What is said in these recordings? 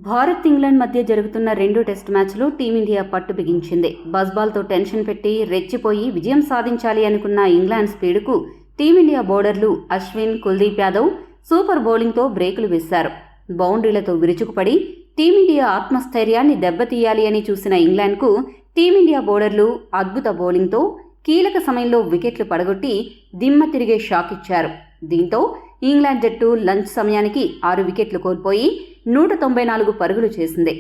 Bharat England మధ్య జరుగుతున్న రెండో టెస్ట్ మ్యాచ్లో టీమిండియా పట్టు బిగించింది. బస్బాల్తో టెన్షన్ పెట్టి రెచ్చిపోయి విజయం సాధించాలి అనుకున్న ఇంగ్లాండ్ స్పీడుకు టీమిండియా బౌలర్లు అశ్విన్, కుల్దీప్ యాదవ్ సూపర్ బౌలింగ్తో బ్రేకులు వేశారు. బౌండరీలతో విరుచుకుపడి టీమిండియా ఆత్మస్థైర్యాన్ని దెబ్బతీయాలి అని చూసిన ఇంగ్లాండ్కు టీమిండియా బౌలర్లు అద్భుత బౌలింగ్తో కీలక సమయంలో వికెట్లు పడగొట్టి దిమ్మ తిరిగే షాక్ ఇచ్చారు. దీంతో ఇంగ్లాండ్ జట్టు లంచ్ సమయానికి 6 వికెట్లు కోల్పోయి 194 పరుగులు చేసింది.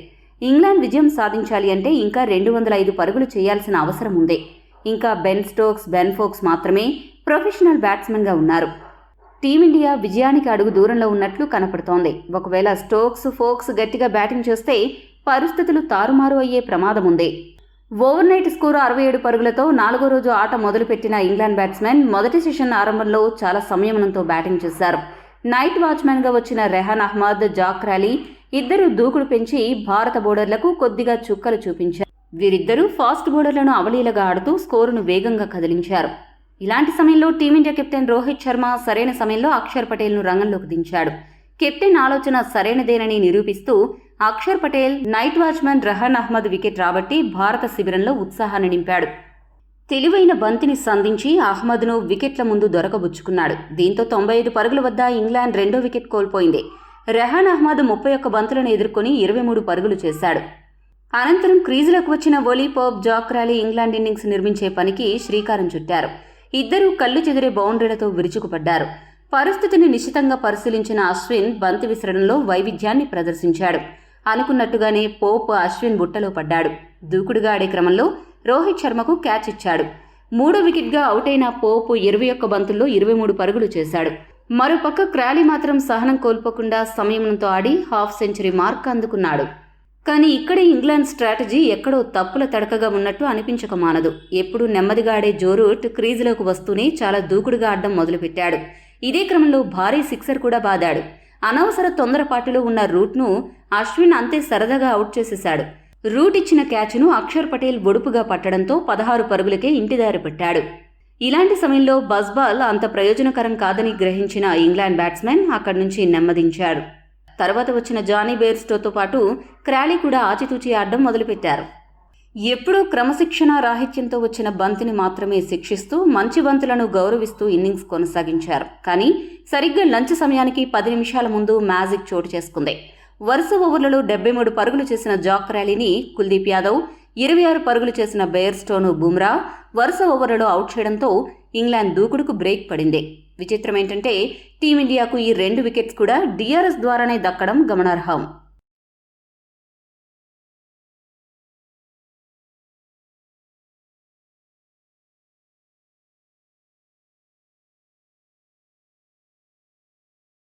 ఇంగ్లాండ్ విజయం సాధించాలి అంటే ఇంకా 205 పరుగులు చేయాల్సిన అవసరం ఉంది. ఇంకా బెన్ స్టోక్స్, బెన్ ఫోక్స్ మాత్రమే ప్రొఫెషనల్ బ్యాట్స్మెన్గా ఉన్నారు. టీమిండియా విజయానికి అడుగు దూరంలో ఉన్నట్లు కనపడుతోంది. ఒకవేళ స్టోక్స్, ఫోక్స్ గట్టిగా బ్యాటింగ్ చేస్తే పరిస్థితులు తారుమారు అయ్యే ప్రమాదం ఉంది. ఓవర్నైట్ స్కోరు 67 పరుగులతో 4వ రోజు ఆట మొదలుపెట్టిన ఇంగ్లాండ్ బ్యాట్స్మెన్ మొదటి సెషన్ ఆరంభంలో చాలా సంయమనంతో బ్యాటింగ్ చేశారు. నైట్ వాచ్మెన్గా వచ్చిన రెహాన్ అహ్మద్, జాక్ రాలీ ఇద్దరు దూకుడు పెంచి భారత బౌలర్లకు కొద్దిగా చుక్కలు చూపించారు. వీరిద్దరూ ఫాస్ట్ బౌలర్లను అవలీలగా ఆడుతూ స్కోరును వేగంగా కదిలించారు. ఇలాంటి సమయంలో టీమిండియా కెప్టెన్ రోహిత్ శర్మ సరైన సమయంలో అక్షర్ పటేల్ను రంగంలోకి దించాడు. కెప్టెన్ ఆలోచన సరైనదేనని నిరూపిస్తూ Akshar Patel night watchman Rehan Ahmed wicket రాబట్టి భారత శిబిరంలో ఉత్సాహాన్ని నింపాడు. తెలివైన బంతిని సంధించి అహ్మద్ను వికెట్ల ముందు దొరకబుచ్చుకున్నాడు. దీంతో 95 పరుగుల వద్ద ఇంగ్లాండ్ రెండో వికెట్ కోల్పోయింది. రెహాన్ అహ్మద్ 31 బంతులను ఎదుర్కొని 23 పరుగులు చేశాడు. అనంతరం క్రీజులకు వచ్చిన Oli Pope, Jack rally England innings నిర్మించే పనికి శ్రీకారం చుట్టారు. ఇద్దరూ కళ్ళు చెదిరే బౌండరీలతో విరుచుకుపడ్డారు. పరిస్థితిని నిశితంగా పరిశీలించిన అశ్విన్ బంతి విసరడంలో వైవిధ్యాన్ని ప్రదర్శించాడు. అనుకున్నట్టుగానే పోప్ అశ్విన్ బుట్టలో పడ్డాడు. దూకుడుగా ఆడే క్రమంలో రోహిత్ శర్మకు క్యాచ్ ఇచ్చాడు. 3వ వికెట్గా అవుట్ అయిన పోప్ 21 బంతుల్లో 23 పరుగులు చేశాడు. మరోపక్క క్రాలీ మాత్రం సహనం కోల్పోకుండా సంయమనంతో ఆడి హాఫ్ సెంచరీ మార్క్ అందుకున్నాడు. కానీ ఇక్కడే ఇంగ్లాండ్ స్ట్రాటజీ ఎక్కడో తప్పుల తడకగా ఉన్నట్టు అనిపించక మానదు. ఎప్పుడూ నెమ్మదిగా ఆడే జో రూట్ క్రీజులోకి వస్తూనే చాలా దూకుడుగా ఆడడం మొదలుపెట్టాడు. ఇదే క్రమంలో భారీ సిక్సర్ కూడా బాదాడు. అనవసర తొందరపాటులో ఉన్న రూట్ను అశ్విన్ అంతే సరదాగా అవుట్ చేసేశాడు. రూట్ ఇచ్చిన క్యాచ్ను అక్షర్ పటేల్ ఒడుపుగా పట్టడంతో 16 పరుగులకే ఇంటిదారి పెట్టాడు. ఇలాంటి సమయంలో బస్బాల్ అంత ప్రయోజనకరం కాదని గ్రహించిన ఇంగ్లాండ్ బ్యాట్స్మెన్ అక్కడి నుంచి నెమ్మదించాడు. తర్వాత వచ్చిన జానీ బెయిర్స్టోతో పాటు క్రాలీ కూడా ఆచితూచి ఆడడం మొదలుపెట్టారు. ఎప్పుడూ క్రమశిక్షణ రాహిత్యంతో వచ్చిన బంతిని మాత్రమే శిక్షిస్తూ మంచి బంతులను గౌరవిస్తూ ఇన్నింగ్స్ కొనసాగించారు. కానీ సరిగ్గా లంచ్ సమయానికి 10 నిమిషాల ముందు మ్యాజిక్ చోటు చేసుకుంది. వరుస ఓవర్లలో 73 పరుగులు చేసిన జాక్ రాలీని కుల్దీప్ యాదవ్, 26 పరుగులు చేసిన బెయిర్స్టోను బుమ్రా వరుస ఓవర్లలో అవుట్ చేయడంతో ఇంగ్లాండ్ దూకుడుకు బ్రేక్ పడింది. విచిత్రమేంటంటే టీమిండియాకు ఈ 2 వికెట్స్ కూడా డిఆర్ఎస్ ద్వారానే దక్కడం గమనార్హం.